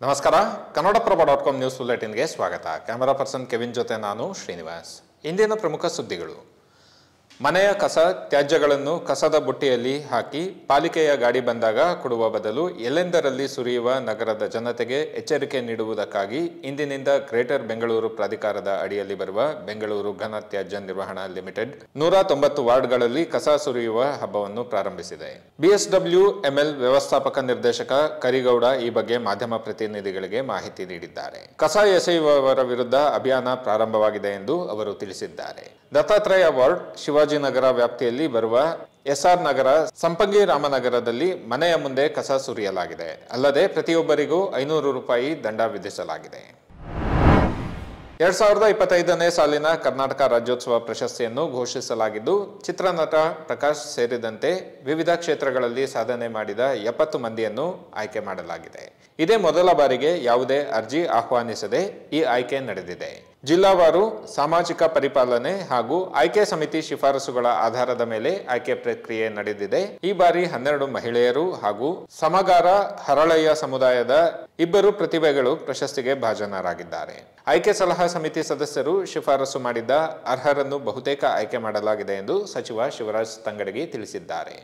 ನಮಸ್ಕಾರ ಕನ್ನಡಪ್ರಭ.com ನ್ಯೂಸ್ ಬುಲೆಟಿನ್ಗೆ ಸ್ವಾಗತ. Camera person Kevin ಜೊತೆ ನಾನು ಶ್ರೀನಿವಾಸ್. ಇಂದಿನ ಪ್ರಮುಖ ಸುದ್ದಿಗಳು. ಮನೆಯ ಕಸ ತ್ಯಾಜ್ಯಗಳನ್ನು ಕಸದ ಬುಟ್ಟಿಯಲ್ಲಿ ಹಾಕಿ ಪಾಲಿಕೆಯ ಗಾಡಿ ಬಂದಾಗ ಕೊಡುವ ಬದಲು ಎಲ್ಲೆಂದರಲ್ಲಿ ಸುರಿಯುವ ನಗರದ ಜನತೆಗೆ ಎಚ್ಚರಿಕೆ ನೀಡುವುದಕ್ಕಾಗಿ ಇಂದಿನಿಂದ ಗ್ರೇಟರ್ ಬೆಂಗಳೂರು ಪ್ರಾಧಿಕಾರದ ಅಡಿಯಲ್ಲಿ ಬರುವ ಬೆಂಗಳೂರು ಘನ ತ್ಯಾಜ್ಯ ನಿರ್ವಹಣಾ ಲಿಮಿಟೆಡ್ 190 ವಾರ್ಡ್ಗಳಲ್ಲಿ ಕಸ ಸುರಿಯುವ ಹಬ್ಬವನ್ನು ಪ್ರಾರಂಭಿಸಿದೆ. BSWML ವ್ಯವಸ್ಥಾಪಕ ನಿರ್ದೇಶಕ ಕರಿಗೌಡ ಈ ಬಗ್ಗೆ ಮಾಧ್ಯಮ ಪ್ರತಿನಿಧಿಗಳಿಗೆ ಮಾಹಿತಿ ನೀಡಿದ್ದಾರೆ. ಕಸ ಎಸೆಯುವವರ ವಿರುದ್ಧ ಅಭಿಯಾನ ಪ್ರಾರಂಭವಾಗಿದೆ ಎಂದು ಅವರು ತಿಳಿಸಿದ್ದಾರೆ. ದತ್ತಾತ್ರೇಯ ವಾರ್ಡ್, ಶಿವಾಜಿನಗರ ವ್ಯಾಪ್ತಿಯಲ್ಲಿ ಬರುವ SR ನಗರ, ಸಂಪಂಗಿ ರಾಮನಗರದಲ್ಲಿ ಮನೆಯ ಮುಂದೆ ಕಸ ಸುರಿಯಲಾಗಿದೆ. ಅಲ್ಲದೆ ಪ್ರತಿಯೊಬ್ಬರಿಗೂ 500 ರೂಪಾಯಿ ದಂಡ ವಿಧಿಸಲಾಗಿದೆ. 2025ನೇ ಸಾಲಿನ ಕರ್ನಾಟಕ ರಾಜ್ಯೋತ್ಸವ ಪ್ರಶಸ್ತಿಯನ್ನು ಘೋಷಿಸಲಾಗಿದ್ದು, ಚಿತ್ರನಟ ಪ್ರಕಾಶ್ ಸೇರಿದಂತೆ ವಿವಿಧ ಕ್ಷೇತ್ರಗಳಲ್ಲಿ ಸಾಧನೆ ಮಾಡಿದ 70 ಮಂದಿಯನ್ನು ಆಯ್ಕೆ ಮಾಡಲಾಗಿದೆ. ಇದೇ ಮೊದಲ ಬಾರಿಗೆ ಯಾವುದೇ ಅರ್ಜಿ ಆಹ್ವಾನಿಸದೆ ಈ ಆಯ್ಕೆ ನಡೆದಿದೆ. ಜಿಲ್ಲಾವಾರು ಸಾಮಾಜಿಕ ಪರಿಪಾಲನೆ ಹಾಗೂ ಆಯ್ಕೆ ಸಮಿತಿ ಶಿಫಾರಸುಗಳ ಆಧಾರದ ಮೇಲೆ ಆಯ್ಕೆ ಪ್ರಕ್ರಿಯೆ ನಡೆದಿದೆ. ಈ ಬಾರಿ 12 ಮಹಿಳೆಯರು ಹಾಗೂ ಸಮಗಾರ ಹರಳಯ್ಯ ಸಮುದಾಯದ 2 ಪ್ರತಿಭೆಗಳು ಪ್ರಶಸ್ತಿಗೆ ಭಾಜನರಾಗಿದ್ದಾರೆ. ಆಯ್ಕೆ ಸಲಹಾ ಸಮಿತಿ ಸದಸ್ಯರು ಶಿಫಾರಸು ಮಾಡಿದ್ದ ಅರ್ಹರನ್ನು ಬಹುತೇಕ ಆಯ್ಕೆ ಮಾಡಲಾಗಿದೆ ಎಂದು ಸಚಿವ ಶಿವರಾಜ್ ತಂಗಡಗಿ ತಿಳಿಸಿದ್ದಾರೆ.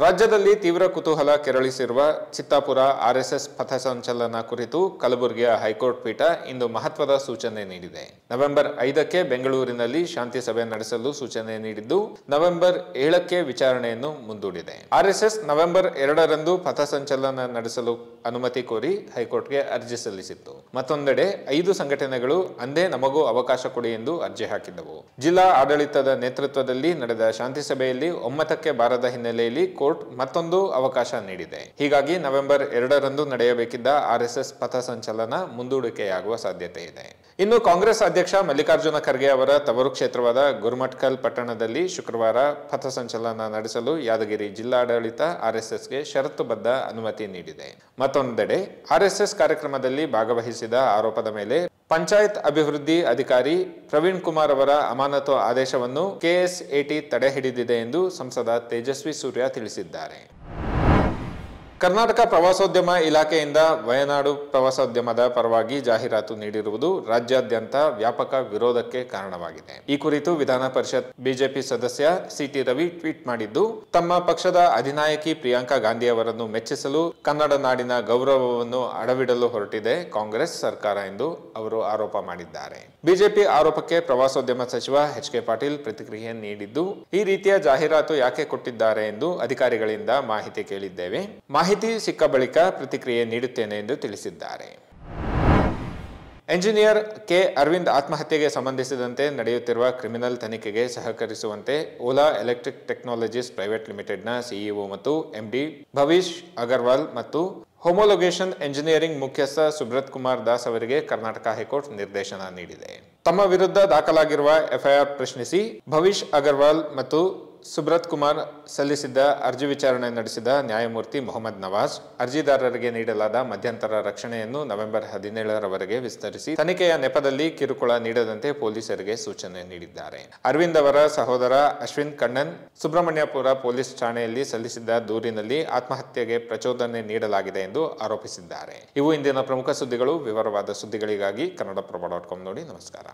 ರಾಜ್ಯದಲ್ಲಿ ತೀವ್ರ ಕುತೂಹಲ ಕೆರಳಿಸಿರುವ ಚಿತ್ತಾಪುರ RSS ಪಥಸಂಚಲನ ಕುರಿತು ಕಲಬುರಗಿಯ ಹೈಕೋರ್ಟ್ ಪೀಠ ಇಂದು ಮಹತ್ವದ ಸೂಚನೆ ನೀಡಿದೆ. ನವೆಂಬರ್ 5ಕ್ಕೆ ಬೆಂಗಳೂರಿನಲ್ಲಿ ಶಾಂತಿ ಸಭೆ ನಡೆಸಲು ಸೂಚನೆ ನೀಡಿದ್ದು, ನವೆಂಬರ್ 7ಕ್ಕೆ ವಿಚಾರಣೆಯನ್ನು ಮುಂದೂಡಿದೆ. RSS ನವೆಂಬರ್ 2ರಂದು ಪಥಸಂಚಲನ ನಡೆಸಲು ಅನುಮತಿ ಕೋರಿ ಹೈಕೋರ್ಟ್ಗೆ ಅರ್ಜಿ ಸಲ್ಲಿಸಿತ್ತು. ಮತ್ತೊಂದೆಡೆ 5 ಸಂಘಟನೆಗಳು ಅಂದೇ ನಮಗೂ ಅವಕಾಶ ಕೊಡಿ ಎಂದು ಅರ್ಜಿ ಹಾಕಿದ್ದವು. ಜಿಲ್ಲಾ ಆಡಳಿತದ ನೇತೃತ್ವದಲ್ಲಿ ನಡೆದ ಶಾಂತಿ ಸಭೆಯಲ್ಲಿ ಒಮ್ಮತಕ್ಕೆ ಬಾರದ ಹಿನ್ನೆಲೆಯಲ್ಲಿ ಕೋರ್ಟ್ ಮತ್ತೊಂದು ಅವಕಾಶ ನೀಡಿದೆ. ಹೀಗಾಗಿ ನವೆಂಬರ್ 2ರಂದು ನಡೆಯಬೇಕಿದ್ದ RSS ಪಥಸಂಚಲನ ಮುಂದೂಡಿಕೆಯಾಗುವ ಸಾಧ್ಯತೆ ಇದೆ. ಇನ್ನು ಕಾಂಗ್ರೆಸ್ ಅಧ್ಯಕ್ಷ ಮಲ್ಲಿಕಾರ್ಜುನ ಖರ್ಗೆ ಅವರ ತವರು ಕ್ಷೇತ್ರವಾದ ಗುರುಮಠಕಲ್ ಪಟ್ಟಣದಲ್ಲಿ ಶುಕ್ರವಾರ ಪಥಸಂಚಲನ ನಡೆಸಲು ಯಾದಗಿರಿ ಜಿಲ್ಲಾಡಳಿತ RSSಗೆ ಷರತ್ತುಬದ್ಧ ಅನುಮತಿ ನೀಡಿದೆ. ಮತ್ತೊಂದೆಡೆ RSS ಕಾರ್ಯಕ್ರಮದಲ್ಲಿ ಭಾಗವಹಿಸಿದ ಆರೋಪದ ಮೇಲೆ ಪಂಚಾಯತ್ ಅಭಿವೃದ್ಧಿ ಅಧಿಕಾರಿ ಪ್ರವೀಣ್ ಕುಮಾರ್ ಅವರ ಅಮಾನತು ಆದೇಶವನ್ನು KSAT ತಡೆ ಹಿಡಿದಿದೆ ಎಂದು ಸಂಸದ ತೇಜಸ್ವಿ ಸೂರ್ಯ ತಿಳಿಸಿದ್ದಾರೆ. ಕರ್ನಾಟಕ ಪ್ರವಾಸೋದ್ಯಮ ಇಲಾಖೆಯಿಂದ ವಯನಾಡು ಪ್ರವಾಸೋದ್ಯಮದ ಪರವಾಗಿ ಜಾಹೀರಾತು ನೀಡಿರುವುದು ರಾಜ್ಯಾದ್ಯಂತ ವ್ಯಾಪಕ ವಿರೋಧಕ್ಕೆ ಕಾರಣವಾಗಿದೆ. ಈ ಕುರಿತು ವಿಧಾನ ಪರಿಷತ್ ಬಿಜೆಪಿ ಸದಸ್ಯ CT ರವಿ ಟ್ವೀಟ್ ಮಾಡಿದ್ದು, ತಮ್ಮ ಪಕ್ಷದ ಅಧಿನಾಯಕಿ ಪ್ರಿಯಾಂಕಾ ಗಾಂಧಿ ಅವರನ್ನು ಮೆಚ್ಚಿಸಲು ಕನ್ನಡ ನಾಡಿನ ಗೌರವವನ್ನು ಅಡವಿಡಲು ಹೊರಟಿದೆ ಕಾಂಗ್ರೆಸ್ ಸರ್ಕಾರ ಎಂದು ಅವರು ಆರೋಪ ಮಾಡಿದ್ದಾರೆ. ಬಿಜೆಪಿ ಆರೋಪಕ್ಕೆ ಪ್ರವಾಸೋದ್ಯಮ ಸಚಿವ HK ಪಾಟೀಲ್ ಪ್ರತಿಕ್ರಿಯೆ ನೀಡಿದ್ದು, ಈ ರೀತಿಯ ಜಾಹೀರಾತು ಯಾಕೆ ಕೊಟ್ಟಿದ್ದಾರೆ ಎಂದು ಅಧಿಕಾರಿಗಳಿಂದ ಮಾಹಿತಿ ಕೇಳಿದ್ದೇವೆ. ಮಾಹಿತಿ ಸಿಕ್ಕ ಬಳಿಕ ಪ್ರತಿಕ್ರಿಯೆ ನೀಡುತ್ತೇನೆ ಎಂದು ತಿಳಿಸಿದ್ದಾರೆ. ಎಂಜಿನಿಯರ್ ಕೆ ಅರವಿಂದ್ ಆತ್ಮಹತ್ಯೆಗೆ ಸಂಬಂಧಿಸಿದಂತೆ ನಡೆಯುತ್ತಿರುವ ಕ್ರಿಮಿನಲ್ ತನಿಖೆಗೆ ಸಹಕರಿಸುವಂತೆ ಓಲಾ ಎಲೆಕ್ಟ್ರಿಕ್ ಟೆಕ್ನಾಲಜೀಸ್ ಪ್ರೈವೇಟ್ ಲಿಮಿಟೆಡ್ನ CEO ಮತ್ತು MD ಭವಿಷ್ ಅಗರ್ವಾಲ್ ಮತ್ತು ಹೋಮೋಲೊಗೇಷನ್ ಎಂಜಿನಿಯರಿಂಗ್ ಮುಖ್ಯಸ್ಥ ಸುಬ್ರತ್ ಕುಮಾರ್ ದಾಸ್ ಅವರಿಗೆ ಕರ್ನಾಟಕ ಹೈಕೋರ್ಟ್ ನಿರ್ದೇಶನ ನೀಡಿದೆ. ತಮ್ಮ ವಿರುದ್ಧ ದಾಖಲಾಗಿರುವ FIR ಪ್ರಶ್ನಿಸಿ ಭವಿಷ್ ಅಗರ್ವಾಲ್ ಮತ್ತು ಸುಬ್ರತ್ ಕುಮಾರ್ ಸಲ್ಲಿಸಿದ್ದ ಅರ್ಜಿ ವಿಚಾರಣೆ ನಡೆಸಿದ ನ್ಯಾಯಮೂರ್ತಿ ಮೊಹಮ್ಮದ್ ನವಾಜ್ ಅರ್ಜಿದಾರರಿಗೆ ನೀಡಲಾದ ಮಧ್ಯಂತರ ರಕ್ಷಣೆಯನ್ನು ನವೆಂಬರ್ 17ರವರೆಗೆ ವಿಸ್ತರಿಸಿ ತನಿಖೆಯ ನೆಪದಲ್ಲಿ ಕಿರುಕುಳ ನೀಡದಂತೆ ಪೊಲೀಸರಿಗೆ ಸೂಚನೆ ನೀಡಿದ್ದಾರೆ. ಅರವಿಂದ್ ಅವರ ಸಹೋದರ ಅಶ್ವಿನ್ ಕಣ್ಣನ್ ಸುಬ್ರಹ್ಮಣ್ಯಪುರ ಪೊಲೀಸ್ ಠಾಣೆಯಲ್ಲಿ ಸಲ್ಲಿಸಿದ್ದ ದೂರಿನಲ್ಲಿ ಆತ್ಮಹತ್ಯೆಗೆ ಪ್ರಚೋದನೆ ನೀಡಲಾಗಿದೆ ಎಂದು ಆರೋಪಿಸಿದ್ದಾರೆ. ಇವು ಇಂದಿನ ಪ್ರಮುಖ ಸುದ್ದಿಗಳು. ವಿವರವಾದ ಸುದ್ದಿಗಳಿಗಾಗಿ ಕನ್ನಡಪ್ರಭ.com ನೋಡಿ. ನಮಸ್ಕಾರ.